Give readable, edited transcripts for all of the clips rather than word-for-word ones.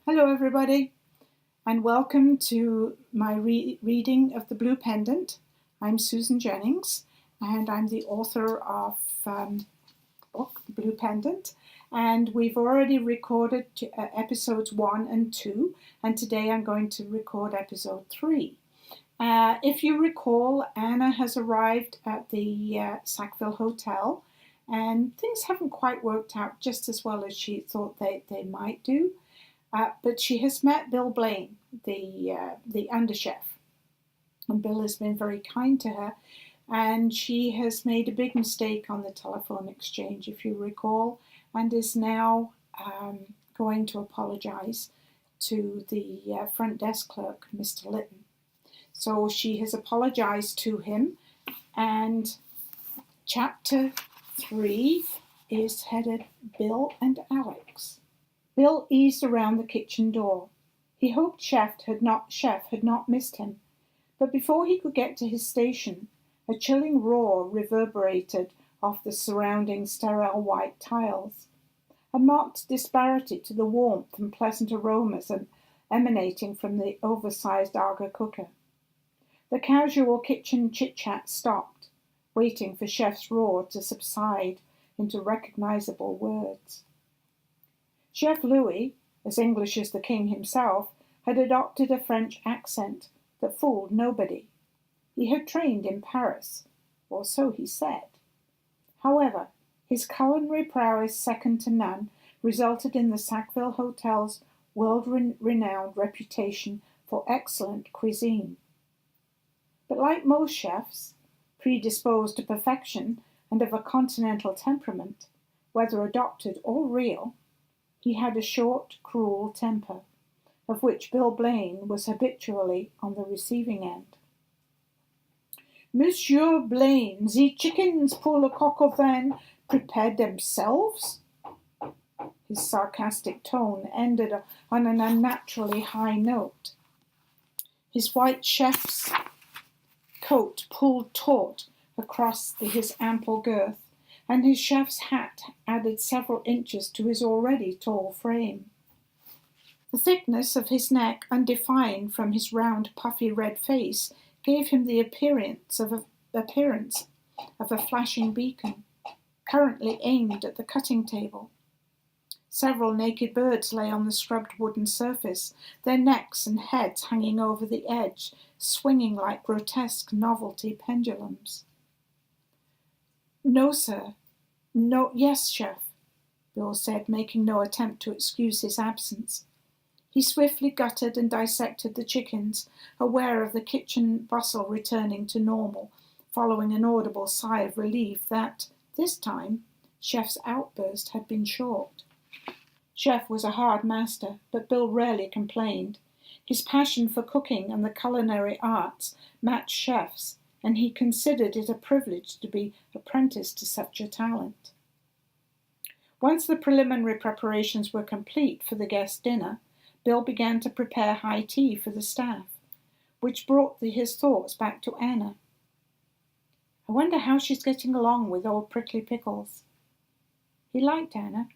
Hello, everybody, and welcome to my reading of The Blue Pendant. I'm Susan Jennings, and I'm the author of the book, The Blue Pendant, and we've already recorded episodes 1 and 2, and today I'm going to record episode 3. If you recall, Anna has arrived at the Sackville Hotel, and things haven't quite worked out just as well as she thought they might do. But she has met Bill Blaine, the underchef, and Bill has been very kind to her, and she has made a big mistake on the telephone exchange, if you recall, and is now going to apologize to the front desk clerk, Mr. Litton. So she has apologized to him, and chapter 3 is headed Bill and Alex. Bill eased around the kitchen door. He hoped Chef had not missed him, but before he could get to his station, a chilling roar reverberated off the surrounding sterile white tiles, a marked disparity to the warmth and pleasant aromas emanating from the oversized Aga cooker. The casual kitchen chit-chat stopped, waiting for Chef's roar to subside into recognizable words. Chef Louis, as English as the king himself, had adopted a French accent that fooled nobody. He had trained in Paris, or so he said. However, his culinary prowess, second to none, resulted in the Sackville Hotel's world-renowned reputation for excellent cuisine. But like most chefs, predisposed to perfection and of a continental temperament, whether adopted or real, he had a short, cruel temper, of which Bill Blaine was habitually on the receiving end. "Monsieur Blaine, the chickens pour le coq au vin prepared themselves?" His sarcastic tone ended on an unnaturally high note. His white chef's coat pulled taut across his ample girth, and his chef's hat added several inches to his already tall frame. The thickness of his neck, undefined from his round, puffy red face, gave him the appearance of a flashing beacon, currently aimed at the cutting table. Several naked birds lay on the scrubbed wooden surface, their necks and heads hanging over the edge, swinging like grotesque novelty pendulums. "No, sir. No, yes, Chef," Bill said, making no attempt to excuse his absence. He swiftly gutted and dissected the chickens, aware of the kitchen bustle returning to normal, following an audible sigh of relief that, this time, Chef's outburst had been short. Chef was a hard master, but Bill rarely complained. His passion for cooking and the culinary arts matched Chef's, and he considered it a privilege to be apprenticed to such a talent. Once the preliminary preparations were complete for the guest dinner, Bill began to prepare high tea for the staff, which brought his thoughts back to Anna. "I wonder how she's getting along with old Prickly Pickles." He liked Anna,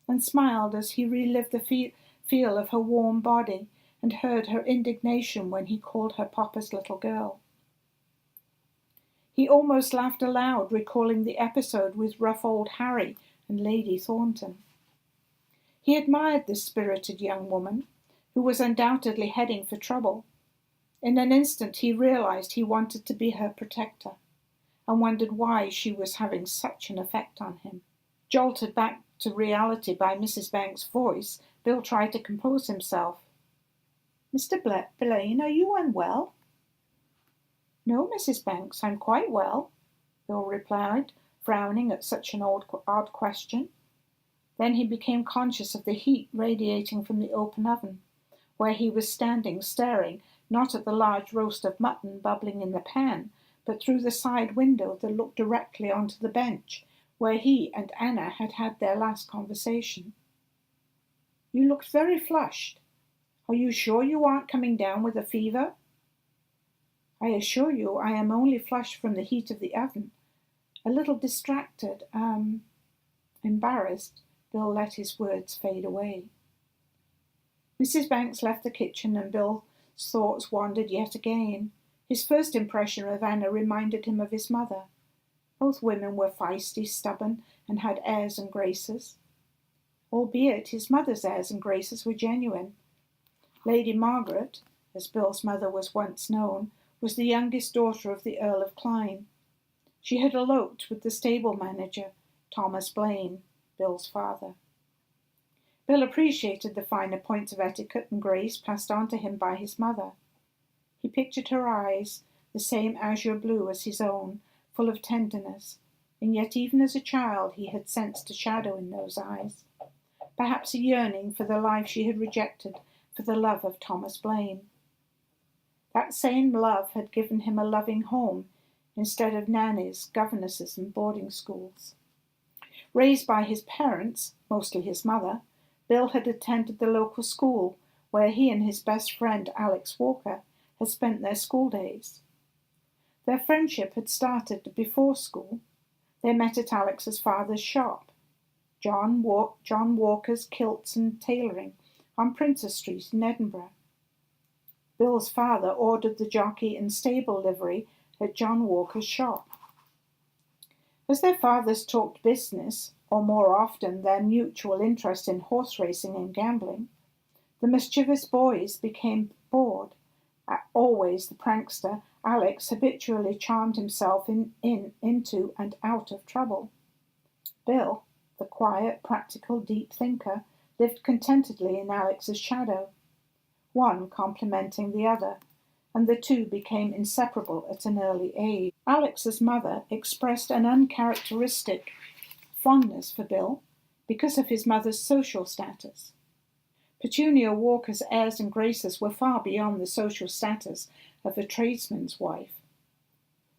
and smiled as he relived the feel of her warm body and heard her indignation when he called her Papa's little girl. He almost laughed aloud, recalling the episode with rough old Harry and Lady Thornton. He admired this spirited young woman, who was undoubtedly heading for trouble. In an instant he realized he wanted to be her protector, and wondered why she was having such an effect on him. Jolted back to reality by Mrs. Banks' voice, Bill tried to compose himself. "Mr. Blaine, are you unwell?" "No, Mrs. Banks, I'm quite well," Bill replied, frowning at such an odd question. Then he became conscious of the heat radiating from the open oven, where he was standing staring not at the large roast of mutton bubbling in the pan, but through the side window that looked directly onto the bench, where he and Anna had had their last conversation. "You looked very flushed. Are you sure you aren't coming down with a fever?" "I assure you I am only flushed from the heat of the oven. A little distracted, embarrassed." Bill let his words fade away. Mrs. Banks left the kitchen and Bill's thoughts wandered yet again. His first impression of Anna reminded him of his mother. Both women were feisty, stubborn, and had airs and graces. Albeit his mother's airs and graces were genuine. Lady Margaret, as Bill's mother was once known, was the youngest daughter of the Earl of Clyne. She had eloped with the stable manager, Thomas Blaine, Bill's father. Bill appreciated the finer points of etiquette and grace passed on to him by his mother. He pictured her eyes, the same azure blue as his own, full of tenderness, and yet even as a child he had sensed a shadow in those eyes, perhaps a yearning for the life she had rejected for the love of Thomas Blaine. That same love had given him a loving home instead of nannies, governesses, and boarding schools. Raised by his parents, mostly his mother, Bill had attended the local school where he and his best friend Alex Walker had spent their school days. Their friendship had started before school. They met at Alex's father's shop, John Walker's Kilts and Tailoring, on Princess Street in Edinburgh. Bill's father ordered the jockey and stable livery at John Walker's shop. As their fathers talked business, or more often their mutual interest in horse racing and gambling, the mischievous boys became bored. Always the prankster, Alex habitually charmed himself into and out of trouble. Bill, the quiet, practical, deep thinker, lived contentedly in Alex's shadow, one complementing the other, and the two became inseparable at an early age. Alex's mother expressed an uncharacteristic fondness for Bill because of his mother's social status. Petunia Walker's airs and graces were far beyond the social status of a tradesman's wife.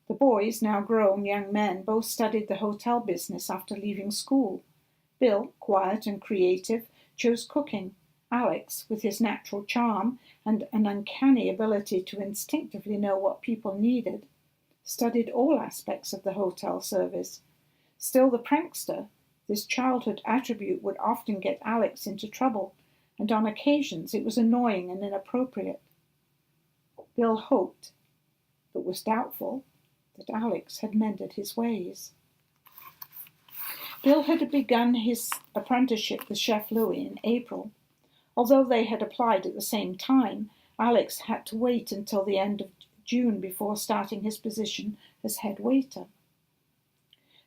The boys, now grown young men, both studied the hotel business after leaving school. Bill, quiet and creative, chose cooking. Alex, with his natural charm and an uncanny ability to instinctively know what people needed, studied all aspects of the hotel service. Still the prankster, this childhood attribute would often get Alex into trouble, and on occasions it was annoying and inappropriate. Bill hoped, but was doubtful, that Alex had mended his ways. Bill had begun his apprenticeship with Chef Louis in April. Although they had applied at the same time, Alex had to wait until the end of June before starting his position as head waiter.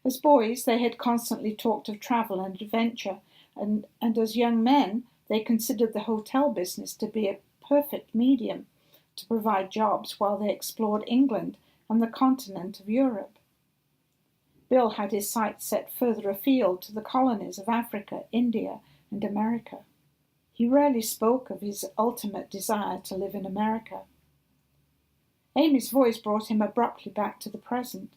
As boys, they had constantly talked of travel and adventure, and as young men, they considered the hotel business to be a perfect medium to provide jobs while they explored England and the continent of Europe. Bill had his sights set further afield to the colonies of Africa, India, and America. He rarely spoke of his ultimate desire to live in America. Amy's voice brought him abruptly back to the present.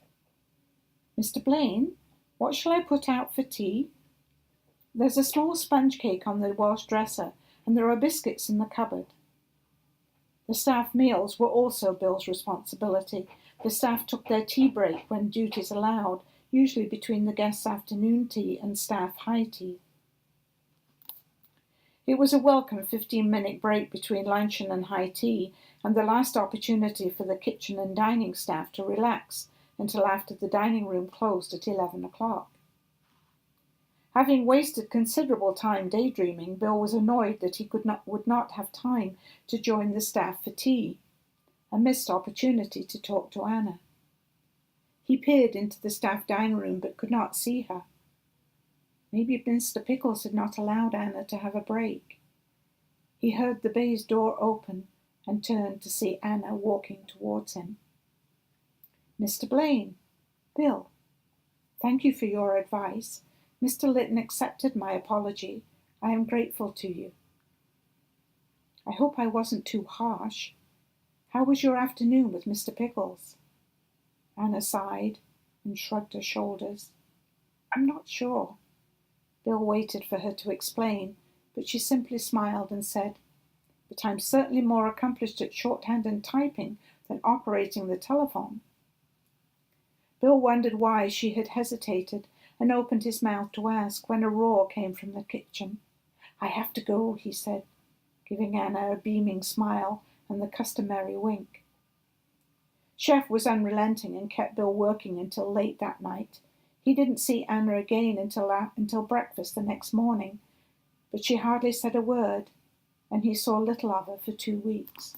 "Mr. Blaine, what shall I put out for tea?" "There's a small sponge cake on the wash dresser, and there are biscuits in the cupboard." The staff meals were also Bill's responsibility. The staff took their tea break when duties allowed, usually between the guests' afternoon tea and staff high tea. It was a welcome 15-minute break between luncheon and high tea, and the last opportunity for the kitchen and dining staff to relax until after the dining room closed at 11 o'clock. Having wasted considerable time daydreaming, Bill was annoyed that he would not have time to join the staff for tea, a missed opportunity to talk to Anna. He peered into the staff dining room but could not see her. Maybe Mr. Pickles had not allowed Anna to have a break. He heard the baize door open and turned to see Anna walking towards him. "Mr. Blaine." "Bill, thank you for your advice. Mr. Litton accepted my apology. I am grateful to you." "I hope I wasn't too harsh. How was your afternoon with Mr. Pickles?" Anna sighed and shrugged her shoulders. "I'm not sure." Bill waited for her to explain, but she simply smiled and said, "But I'm certainly more accomplished at shorthand and typing than operating the telephone." Bill wondered why she had hesitated and opened his mouth to ask when a roar came from the kitchen. "I have to go," he said. giving Anna a beaming smile and the customary wink. Chef was unrelenting and kept Bill working until late that night. He didn't see Anna again until breakfast the next morning, but she hardly said a word, and he saw little of her for 2 weeks.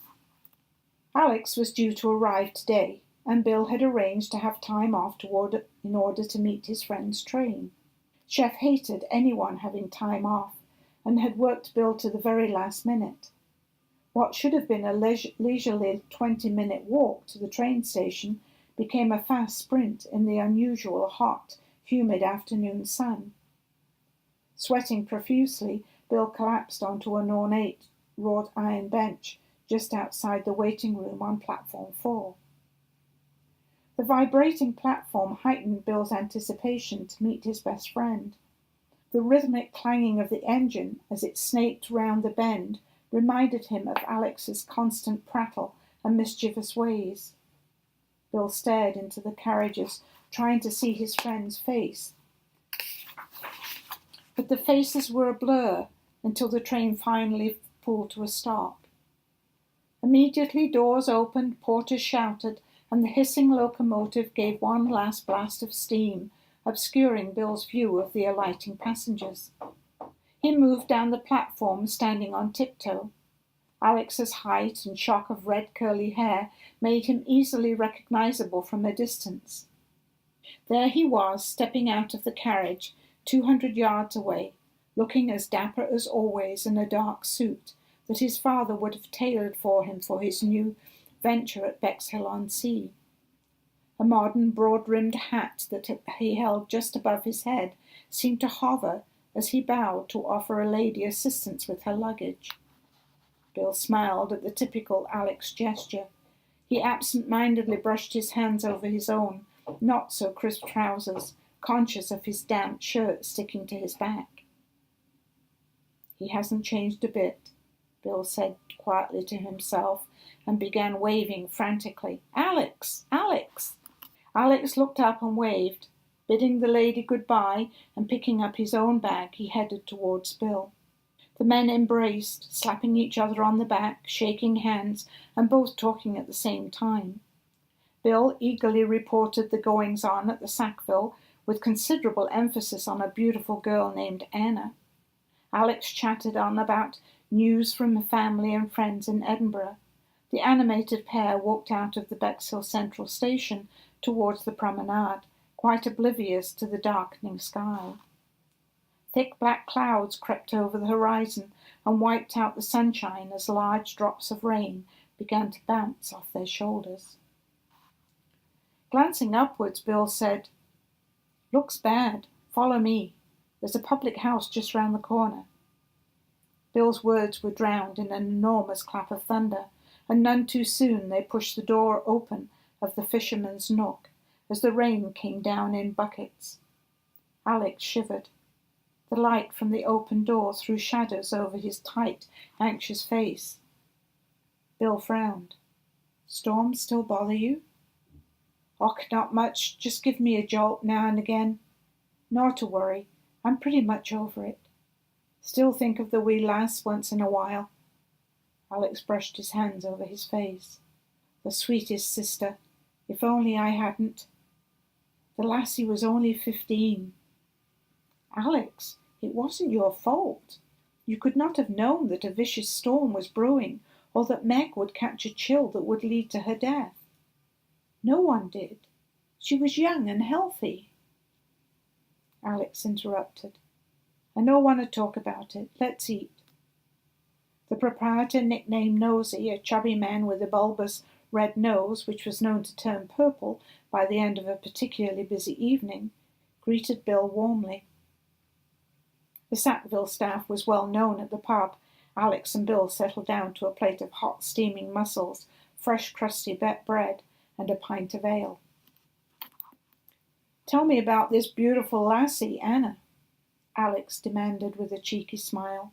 Alex was due to arrive today, and Bill had arranged to have time off in order to meet his friend's train. Chef hated anyone having time off, and had worked Bill to the very last minute. What should have been a leisurely 20-minute walk to the train station became a fast sprint in the unusual hot, humid afternoon sun. Sweating profusely, Bill collapsed onto an ornate wrought iron bench just outside the waiting room on platform 4. The vibrating platform heightened Bill's anticipation to meet his best friend. The rhythmic clanging of the engine as it snaked round the bend reminded him of Alex's constant prattle and mischievous ways. Bill stared into the carriages, trying to see his friend's face. But the faces were a blur until the train finally pulled to a stop. Immediately doors opened, porters shouted, and the hissing locomotive gave one last blast of steam, obscuring Bill's view of the alighting passengers. He moved down the platform, standing on tiptoe. Alex's height and shock of red curly hair made him easily recognizable from a distance. There he was, stepping out of the carriage, 200 yards away, looking as dapper as always in a dark suit that his father would have tailored for him for his new venture at Bexhill-on-Sea. A modern broad-rimmed hat that he held just above his head seemed to hover as he bowed to offer a lady assistance with her luggage. Bill smiled at the typical Alex gesture. He absent-mindedly brushed his hands over his own, not-so-crisp trousers, conscious of his damp shirt sticking to his back. "He hasn't changed a bit," Bill said quietly to himself, and began waving frantically. "Alex! Alex!" Alex looked up and waved. Bidding the lady goodbye and picking up his own bag, he headed towards Bill. The men embraced, slapping each other on the back, shaking hands, and both talking at the same time. Bill eagerly reported the goings-on at the Sackville, with considerable emphasis on a beautiful girl named Anna. Alex chatted on about news from family and friends in Edinburgh. The animated pair walked out of the Bexhill Central Station towards the promenade, quite oblivious to the darkening sky. Thick black clouds crept over the horizon and wiped out the sunshine as large drops of rain began to bounce off their shoulders. Glancing upwards, Bill said, "Looks bad. Follow me. There's a public house just round the corner." Bill's words were drowned in an enormous clap of thunder, and none too soon they pushed the door open of the fisherman's nook as the rain came down in buckets. Alex shivered. The light from the open door threw shadows over his tight, anxious face. Bill frowned. "Storms still bother you?" "Och, not much. Just give me a jolt now and again. Not to worry. I'm pretty much over it. Still think of the wee lass once in a while." Alex brushed his hands over his face. "The sweetest sister. If only I hadn't. The lassie was only 15. "Alex, it wasn't your fault. You could not have known that a vicious storm was brewing, or that Meg would catch a chill that would lead to her death. No one did. She was young and healthy." Alex interrupted. "I don't want to talk about it. Let's eat." The proprietor, nicknamed Nosy, a chubby man with a bulbous red nose, which was known to turn purple by the end of a particularly busy evening, greeted Bill warmly. The Sackville staff was well known at the pub. Alex and Bill settled down to a plate of hot steaming mussels, fresh crusty bread, and a pint of ale. "Tell me about this beautiful lassie, Anna," Alex demanded with a cheeky smile.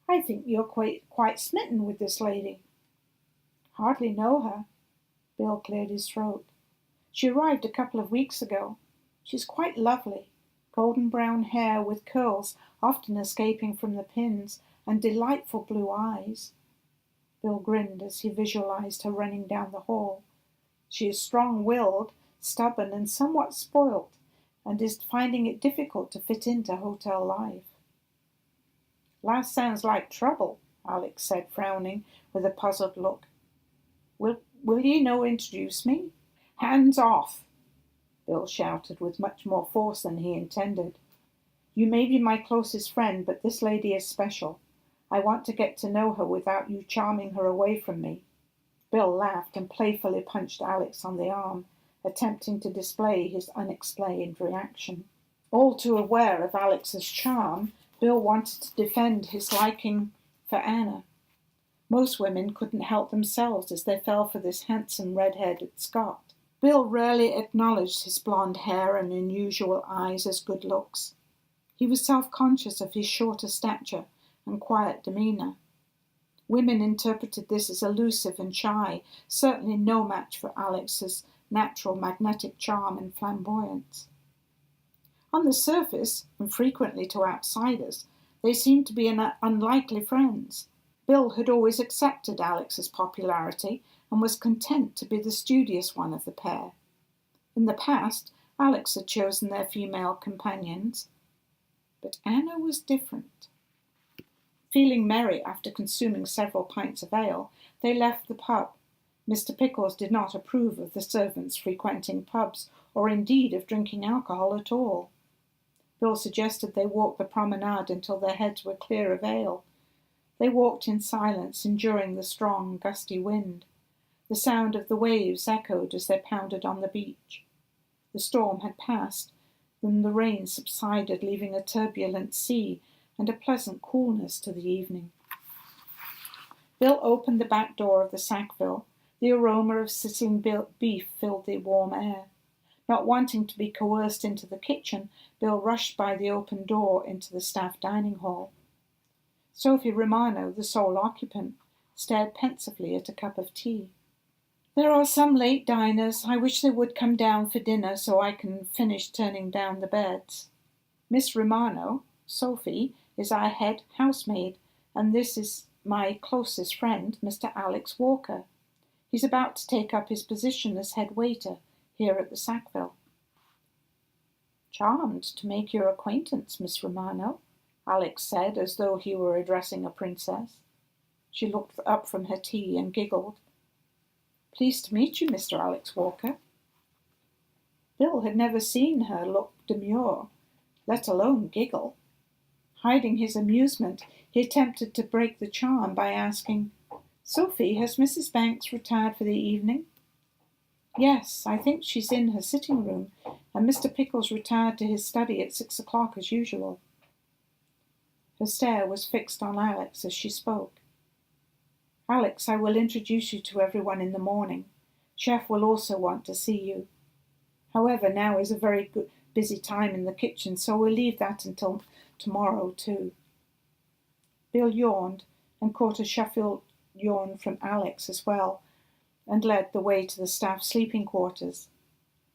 "I think you're quite smitten with this lady." "Hardly know her." Bill cleared his throat. "She arrived a couple of weeks ago. She's quite lovely, golden brown hair with curls often escaping from the pins, and delightful blue eyes. Bill grinned as he visualized her running down the hall. She is strong-willed, stubborn, and somewhat spoilt, and is finding it difficult to fit into hotel life. Last sounds like trouble, Alex said, frowning with a puzzled look. Will ye no introduce me? Hands off, Bill shouted with much more force than he intended. You may be my closest friend, but this lady is special. I want to get to know her without you charming her away from me. Bill laughed and playfully punched Alex on the arm, attempting to display his unexplained reaction. All too aware of Alex's charm, Bill wanted to defend his liking for Anna. Most women couldn't help themselves as they fell for this handsome red-headed Scot. Bill rarely acknowledged his blonde hair and unusual eyes as good looks. He was self-conscious of his shorter stature and quiet demeanour. Women interpreted this as elusive and shy, certainly no match for Alex's natural magnetic charm and flamboyance. On the surface, and frequently to outsiders, they seemed to be unlikely friends. Bill had always accepted Alex's popularity and was content to be the studious one of the pair. In the past, Alex had chosen their female companions, but Anna was different. Feeling merry after consuming several pints of ale, they left the pub. Mr. Pickles did not approve of the servants frequenting pubs, or indeed of drinking alcohol at all. Bill suggested they walk the promenade until their heads were clear of ale. They walked in silence, enduring the strong, gusty wind. The sound of the waves echoed as they pounded on the beach. The storm had passed, then the rain subsided, leaving a turbulent sea and a pleasant coolness to the evening. Bill opened the back door of the Sackville. The aroma of sizzling beef filled the warm air. Not wanting to be coerced into the kitchen, Bill rushed by the open door into the staff dining hall. Sophie Romano, the sole occupant, stared pensively at a cup of tea. There are some late diners. I wish they would come down for dinner so I can finish turning down the beds. Miss Romano, Sophie, is our head housemaid, and this is my closest friend, Mr. Alex Walker. He's about to take up his position as head waiter here at the Sackville. Charmed to make your acquaintance, Miss Romano, Alex said, as though he were addressing a princess. She looked up from her tea and giggled. Pleased to meet you, Mr. Alex Walker. Bill had never seen her look demure, let alone giggle. Hiding his amusement, he attempted to break the charm by asking, Sophie, has Mrs. Banks retired for the evening? Yes, I think she's in her sitting room, and Mr. Pickles retired to his study at 6 o'clock as usual. Her stare was fixed on Alex as she spoke. Alex, I will introduce you to everyone in the morning. Chef will also want to see you. However, now is a very busy time in the kitchen, so we'll leave that until tomorrow too. Bill yawned and caught a shuffled yawn from Alex as well, and led the way to the staff sleeping quarters.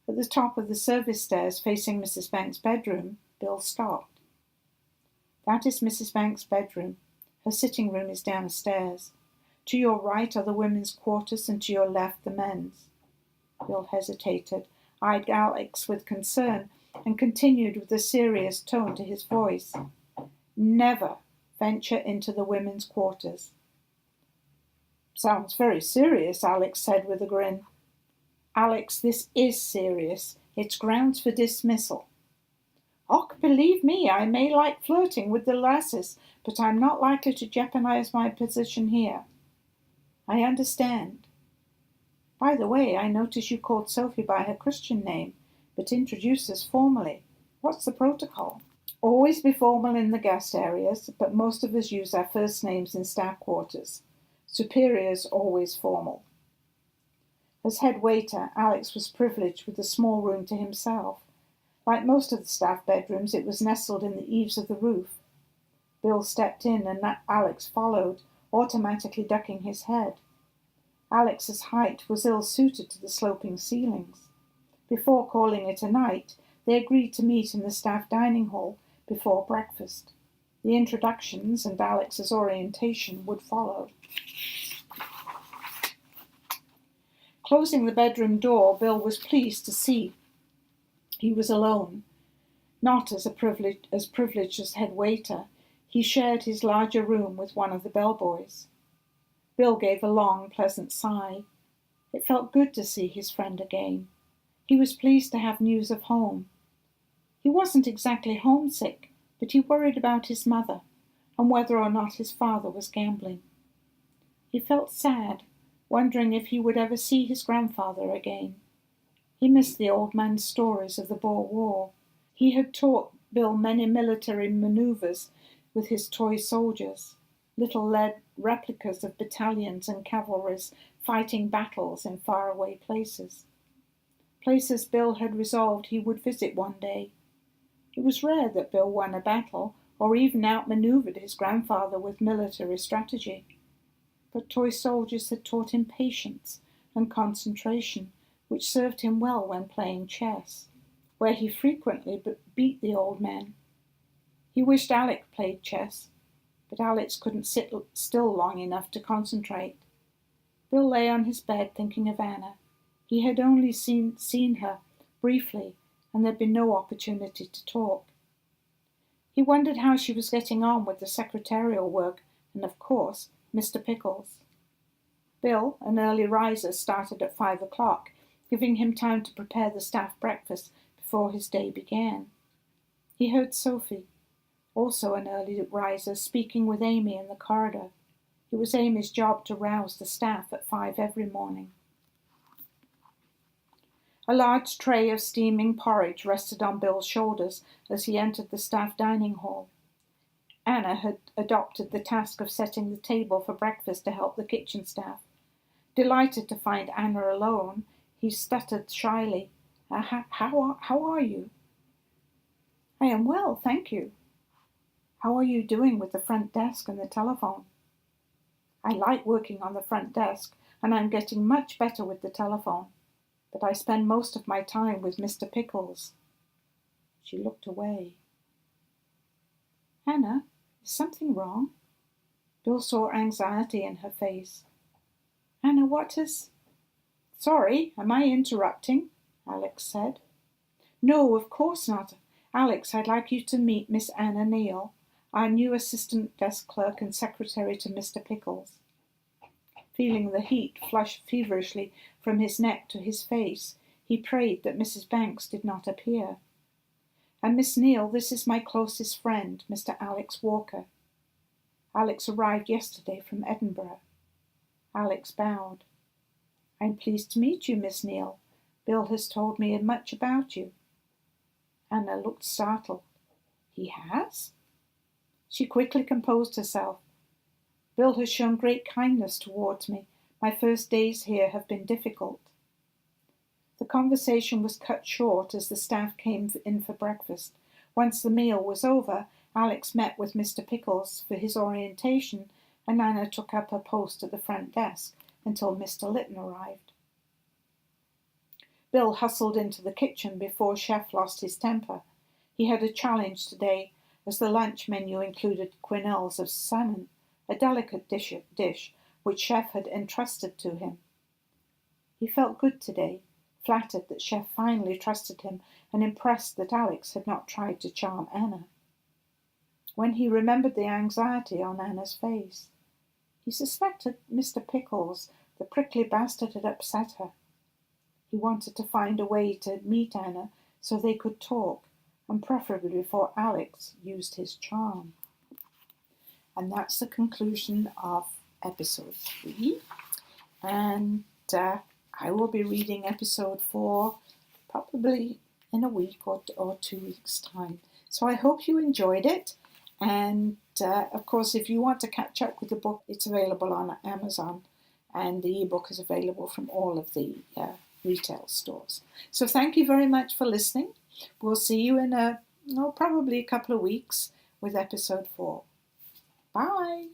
At the top of the service stairs facing Mrs. Banks' bedroom, Bill stopped. That is Mrs. Banks' bedroom. Her sitting room is downstairs. To your right are the women's quarters, and to your left the men's. Bill hesitated, eyed Alex with concern, and continued with a serious tone to his voice. Never venture into the women's quarters. Sounds very serious, Alex said with a grin. Alex, this is serious. It's grounds for dismissal. Och, believe me, I may like flirting with the lasses, but I'm not likely to jeopardize my position here. I understand. By the way, I notice you called Sophie by her Christian name, but introduced us formally. What's the protocol? Always be formal in the guest areas, but most of us use our first names in staff quarters. Superiors always formal. As head waiter, Alex was privileged with a small room to himself. Like most of the staff bedrooms, it was nestled in the eaves of the roof. Bill stepped in and Alex followed, automatically ducking his head. Alex's height was ill-suited to the sloping ceilings. Before calling it a night, they agreed to meet in the staff dining hall before breakfast. The introductions and Alex's orientation would follow. Closing the bedroom door, Bill was pleased to see he was alone. Not as privileged as head waiter, he shared his larger room with one of the bellboys. Bill gave a long, pleasant sigh. It felt good to see his friend again. He was pleased to have news of home. He wasn't exactly homesick, but he worried about his mother and whether or not his father was gambling. He felt sad, wondering if he would ever see his grandfather again. He missed the old man's stories of the Boer War. He had taught Bill many military maneuvers with his toy soldiers, little lead replicas of battalions and cavalries fighting battles in faraway places. Places Bill had resolved he would visit one day. It was rare that Bill won a battle or even outmaneuvered his grandfather with military strategy. But toy soldiers had taught him patience and concentration, which served him well when playing chess, where he frequently beat the old man. He wished Alex played chess, but Alex couldn't sit still long enough to concentrate. Bill lay on his bed thinking of Anna. He had only seen her briefly, and there'd been no opportunity to talk. He wondered how she was getting on with the secretarial work and, of course, Mr. Pickles. Bill, an early riser, started at 5 o'clock, giving him time to prepare the staff breakfast before his day began. He heard Sophie, also an early riser, speaking with Amy in the corridor. It was Amy's job to rouse the staff at 5 every morning. A large tray of steaming porridge rested on Bill's shoulders as he entered the staff dining hall. Anna had adopted the task of setting the table for breakfast to help the kitchen staff. Delighted to find Anna alone, he stuttered shyly, How are you? I am well, thank you. How are you doing with the front desk and the telephone? I like working on the front desk, and I'm getting much better with the telephone, but I spend most of my time with Mr. Pickles. She looked away. Anna, is something wrong? Bill saw anxiety in her face. Anna, what is... Sorry, am I interrupting? Alex said. No, of course not. Alex, I'd like you to meet Miss Anna Neale, our new assistant desk clerk and secretary to Mr. Pickles. Feeling the heat flush feverishly from his neck to his face, he prayed that Mrs. Banks did not appear. And Miss Neale, this is my closest friend, Mr. Alex Walker. Alex arrived yesterday from Edinburgh. Alex bowed. I'm pleased to meet you, Miss Neale. Bill has told me much about you. Anna looked startled. He has? She quickly composed herself. Bill has shown great kindness towards me. My first days here have been difficult. The conversation was cut short as the staff came in for breakfast. Once the meal was over, Alex met with Mr. Pickles for his orientation, and Anna took up her post at the front desk until Mr. Litton arrived. Bill hustled into the kitchen before Chef lost his temper. He had a challenge today, as the lunch menu included quenelles of salmon, a delicate dish which Chef had entrusted to him. He felt good today, flattered that Chef finally trusted him and impressed that Alex had not tried to charm Anna. When he remembered the anxiety on Anna's face, he suspected Mr. Pickles, the prickly bastard, had upset her. He wanted to find a way to meet Anna so they could talk, and preferably before Alex used his charm. And that's the conclusion of episode 3. And I will be reading episode 4 probably in a week or 2 weeks' time. So I hope you enjoyed it. And of course, if you want to catch up with the book, it's available on Amazon, and the ebook is available from all of the retail stores. So thank you very much for listening. We'll see you in probably a couple of weeks with episode 4. Bye.